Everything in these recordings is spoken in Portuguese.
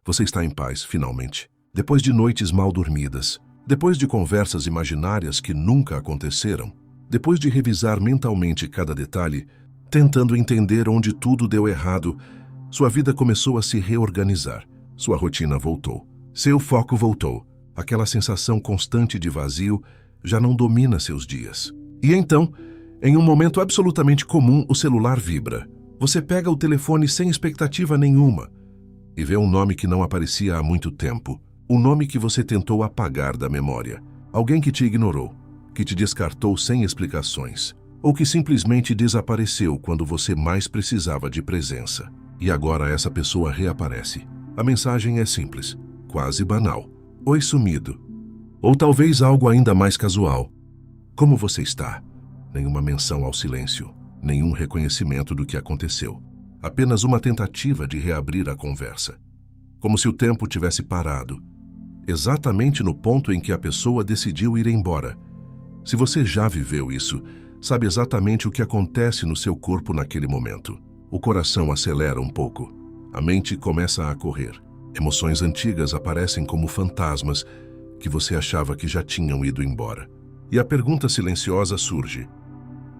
Você está em paz, finalmente. Depois de noites mal dormidas, depois de conversas imaginárias que nunca aconteceram, depois de revisar mentalmente cada detalhe, tentando entender onde tudo deu errado, sua vida começou a se reorganizar. Sua rotina voltou. Seu foco voltou. Aquela sensação constante de vazio já não domina seus dias. E então, em um momento absolutamente comum, o celular vibra. Você pega o telefone sem expectativa nenhuma e vê um nome que não aparecia há muito tempo. Um nome que você tentou apagar da memória. Alguém que te ignorou, que te descartou sem explicações, ou que simplesmente desapareceu quando você mais precisava de presença. E agora essa pessoa reaparece. A mensagem é simples, quase banal. Oi, sumido. Ou talvez algo ainda mais casual. Como você está? Nenhuma menção ao silêncio, nenhum reconhecimento do que aconteceu. Apenas uma tentativa de reabrir a conversa. Como se o tempo tivesse parado, exatamente no ponto em que a pessoa decidiu ir embora. Se você já viveu isso, sabe exatamente o que acontece no seu corpo naquele momento. O coração acelera um pouco. A mente começa a correr. Emoções antigas aparecem como fantasmas que você achava que já tinham ido embora. E a pergunta silenciosa surge: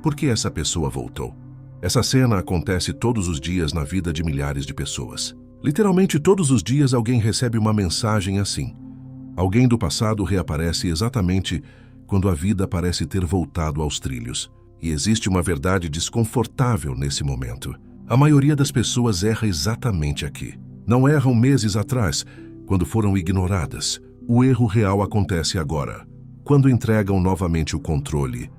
por que essa pessoa voltou? Essa cena acontece todos os dias na vida de milhares de pessoas. Literalmente todos os dias alguém recebe uma mensagem assim. Alguém do passado reaparece exatamente quando a vida parece ter voltado aos trilhos. E existe uma verdade desconfortável nesse momento. A maioria das pessoas erra exatamente aqui. Não erram meses atrás, quando foram ignoradas. O erro real acontece agora, quando entregam novamente o controle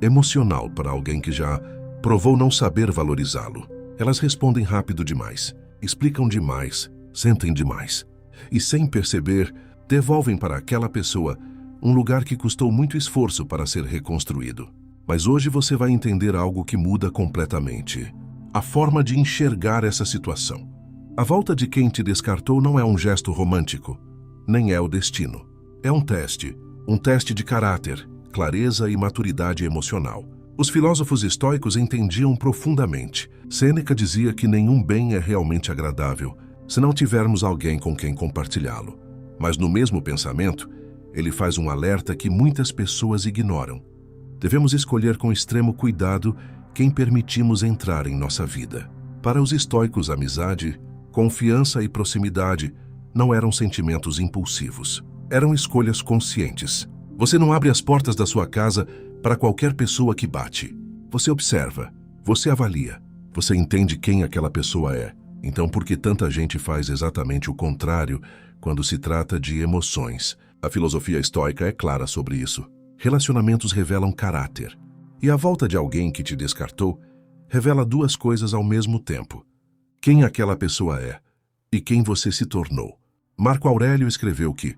emocional para alguém que já provou não saber valorizá-lo. Elas respondem rápido demais, explicam demais, sentem demais. E sem perceber, devolvem para aquela pessoa um lugar que custou muito esforço para ser reconstruído. Mas hoje você vai entender algo que muda completamente. A forma de enxergar essa situação. A volta de quem te descartou não é um gesto romântico, nem é o destino. É um teste de caráter, clareza e maturidade emocional. Os filósofos estoicos entendiam profundamente. Sêneca dizia que nenhum bem é realmente agradável se não tivermos alguém com quem compartilhá-lo. Mas no mesmo pensamento, ele faz um alerta que muitas pessoas ignoram. Devemos escolher com extremo cuidado quem permitimos entrar em nossa vida. Para os estoicos, amizade, confiança e proximidade não eram sentimentos impulsivos. Eram escolhas conscientes. Você não abre as portas da sua casa para qualquer pessoa que bate. Você observa, você avalia, você entende quem aquela pessoa é. Então, por que tanta gente faz exatamente o contrário quando se trata de emoções? A filosofia estoica é clara sobre isso. Relacionamentos revelam caráter. E a volta de alguém que te descartou revela duas coisas ao mesmo tempo: quem aquela pessoa é e quem você se tornou. Marco Aurélio escreveu que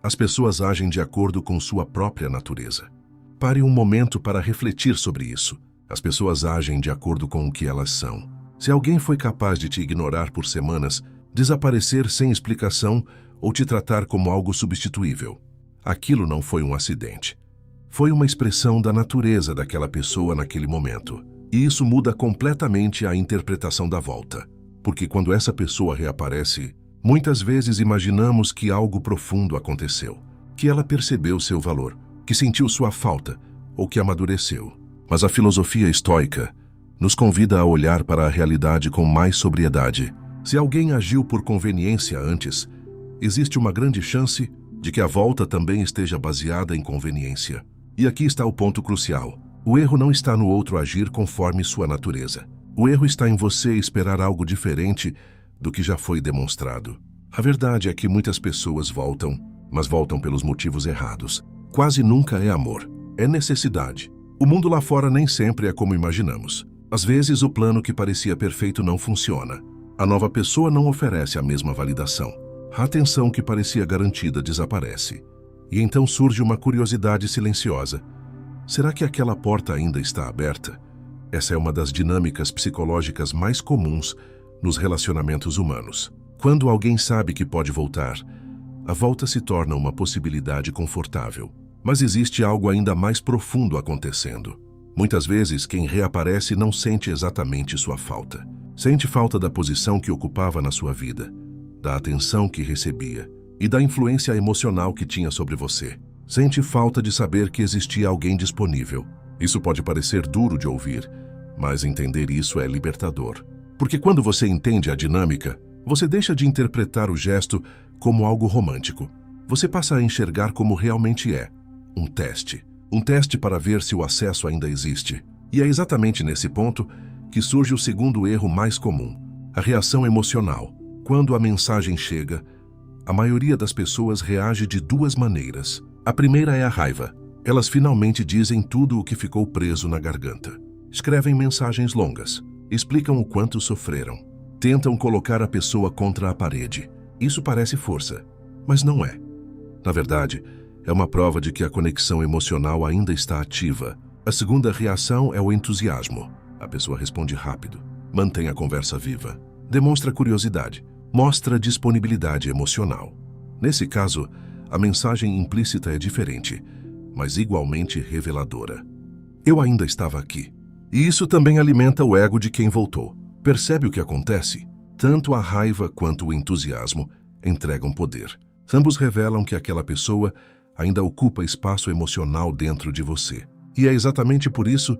as pessoas agem de acordo com sua própria natureza. Pare um momento para refletir sobre isso. As pessoas agem de acordo com o que elas são. Se alguém foi capaz de te ignorar por semanas, desaparecer sem explicação ou te tratar como algo substituível, aquilo não foi um acidente. Foi uma expressão da natureza daquela pessoa naquele momento. E isso muda completamente a interpretação da volta. Porque quando essa pessoa reaparece, muitas vezes imaginamos que algo profundo aconteceu, que ela percebeu seu valor, que sentiu sua falta ou que amadureceu. Mas a filosofia estoica nos convida a olhar para a realidade com mais sobriedade. Se alguém agiu por conveniência antes, existe uma grande chance de que a volta também esteja baseada em conveniência. E aqui está o ponto crucial. O erro não está no outro agir conforme sua natureza. O erro está em você esperar algo diferente do que já foi demonstrado. A verdade é que muitas pessoas voltam, mas voltam pelos motivos errados. Quase nunca é amor, é necessidade. O mundo lá fora nem sempre é como imaginamos. Às vezes o plano que parecia perfeito não funciona. A nova pessoa não oferece a mesma validação. A atenção que parecia garantida desaparece. E então surge uma curiosidade silenciosa. Será que aquela porta ainda está aberta? Essa é uma das dinâmicas psicológicas mais comuns nos relacionamentos humanos. Quando alguém sabe que pode voltar, a volta se torna uma possibilidade confortável. Mas existe algo ainda mais profundo acontecendo. Muitas vezes, quem reaparece não sente exatamente sua falta. Sente falta da posição que ocupava na sua vida, da atenção que recebia e da influência emocional que tinha sobre você. Sente falta de saber que existia alguém disponível. Isso pode parecer duro de ouvir, mas entender isso é libertador. Porque quando você entende a dinâmica, você deixa de interpretar o gesto como algo romântico. Você passa a enxergar como realmente é, um teste. Um teste para ver se o acesso ainda existe. E é exatamente nesse ponto que surge o segundo erro mais comum, a reação emocional. Quando a mensagem chega, a maioria das pessoas reage de duas maneiras. A primeira é a raiva. Elas finalmente dizem tudo o que ficou preso na garganta. Escrevem mensagens longas, explicam o quanto sofreram, tentam colocar a pessoa contra a parede. Isso parece força, mas não é. Na verdade, é uma prova de que a conexão emocional ainda está ativa. A segunda reação é o entusiasmo. A pessoa responde rápido, mantém a conversa viva, demonstra curiosidade, mostra disponibilidade emocional. Nesse caso, a mensagem implícita é diferente, mas igualmente reveladora. Eu ainda estava aqui. E isso também alimenta o ego de quem voltou. Percebe o que acontece? Tanto a raiva quanto o entusiasmo entregam poder. Ambos revelam que aquela pessoa ainda ocupa espaço emocional dentro de você. E é exatamente por isso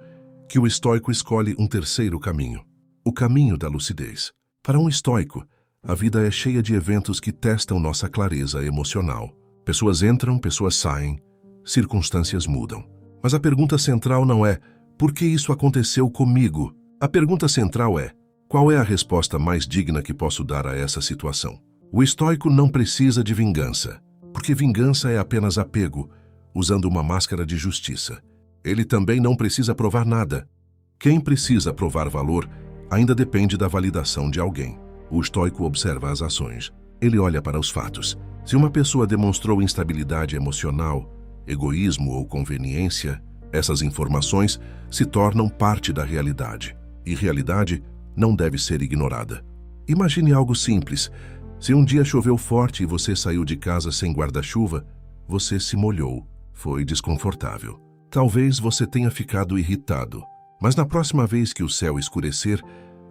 que o estoico escolhe um terceiro caminho, o caminho da lucidez. Para um estoico, a vida é cheia de eventos que testam nossa clareza emocional. Pessoas entram, pessoas saem, circunstâncias mudam. Mas a pergunta central não é por que isso aconteceu comigo? A pergunta central é qual é a resposta mais digna que posso dar a essa situação? O estoico não precisa de vingança, porque vingança é apenas apego, usando uma máscara de justiça. Ele também não precisa provar nada. Quem precisa provar valor ainda depende da validação de alguém. O estoico observa as ações. Ele olha para os fatos. Se uma pessoa demonstrou instabilidade emocional, egoísmo ou conveniência, essas informações se tornam parte da realidade. E realidade não deve ser ignorada. Imagine algo simples. Se um dia choveu forte e você saiu de casa sem guarda-chuva, você se molhou. Foi desconfortável. Talvez você tenha ficado irritado, mas na próxima vez que o céu escurecer,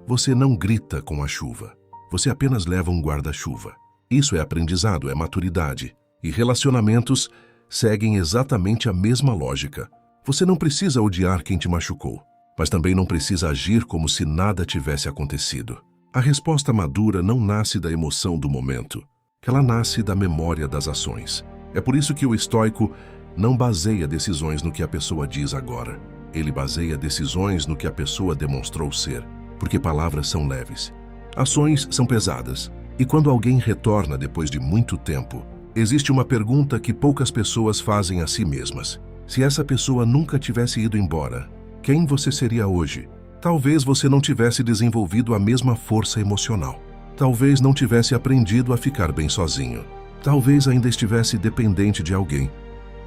você não grita com a chuva. Você apenas leva um guarda-chuva. Isso é aprendizado, é maturidade. E relacionamentos seguem exatamente a mesma lógica. Você não precisa odiar quem te machucou, mas também não precisa agir como se nada tivesse acontecido. A resposta madura não nasce da emoção do momento, ela nasce da memória das ações. É por isso que o estoico não baseia decisões no que a pessoa diz agora. Ele baseia decisões no que a pessoa demonstrou ser, porque palavras são leves. Ações são pesadas. E quando alguém retorna depois de muito tempo, existe uma pergunta que poucas pessoas fazem a si mesmas. Se essa pessoa nunca tivesse ido embora, quem você seria hoje? Talvez você não tivesse desenvolvido a mesma força emocional. Talvez não tivesse aprendido a ficar bem sozinho. Talvez ainda estivesse dependente de alguém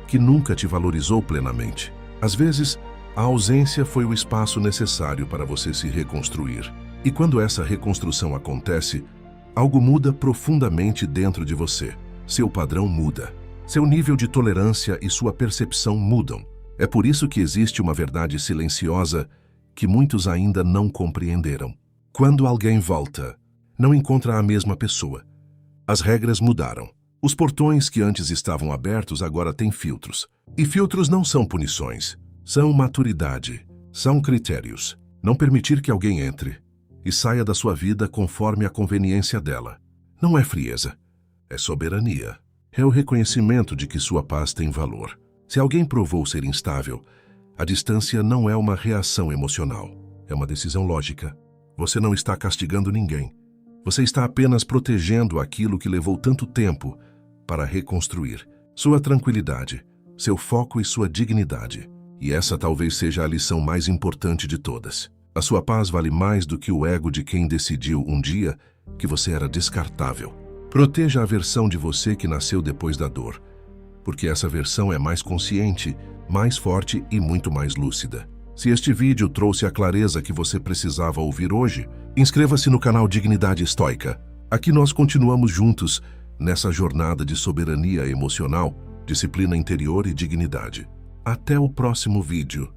que nunca te valorizou plenamente. Às vezes, a ausência foi o espaço necessário para você se reconstruir. E quando essa reconstrução acontece, algo muda profundamente dentro de você. Seu padrão muda. Seu nível de tolerância e sua percepção mudam. É por isso que existe uma verdade silenciosa que muitos ainda não compreenderam. Quando alguém volta, não encontra a mesma pessoa. As regras mudaram. Os portões que antes estavam abertos agora têm filtros. E filtros não são punições. São maturidade. São critérios. Não permitir que alguém entre e saia da sua vida conforme a conveniência dela. Não é frieza. É soberania. É o reconhecimento de que sua paz tem valor. Se alguém provou ser instável, a distância não é uma reação emocional. É uma decisão lógica. Você não está castigando ninguém. Você está apenas protegendo aquilo que levou tanto tempo para reconstruir. Sua tranquilidade, seu foco e sua dignidade. E essa talvez seja a lição mais importante de todas. A sua paz vale mais do que o ego de quem decidiu um dia que você era descartável. Proteja a versão de você que nasceu depois da dor, porque essa versão é mais consciente, mais forte e muito mais lúcida. Se este vídeo trouxe a clareza que você precisava ouvir hoje, inscreva-se no canal Dignidade Estoica. Aqui nós continuamos juntos nessa jornada de soberania emocional, disciplina interior e dignidade. Até o próximo vídeo.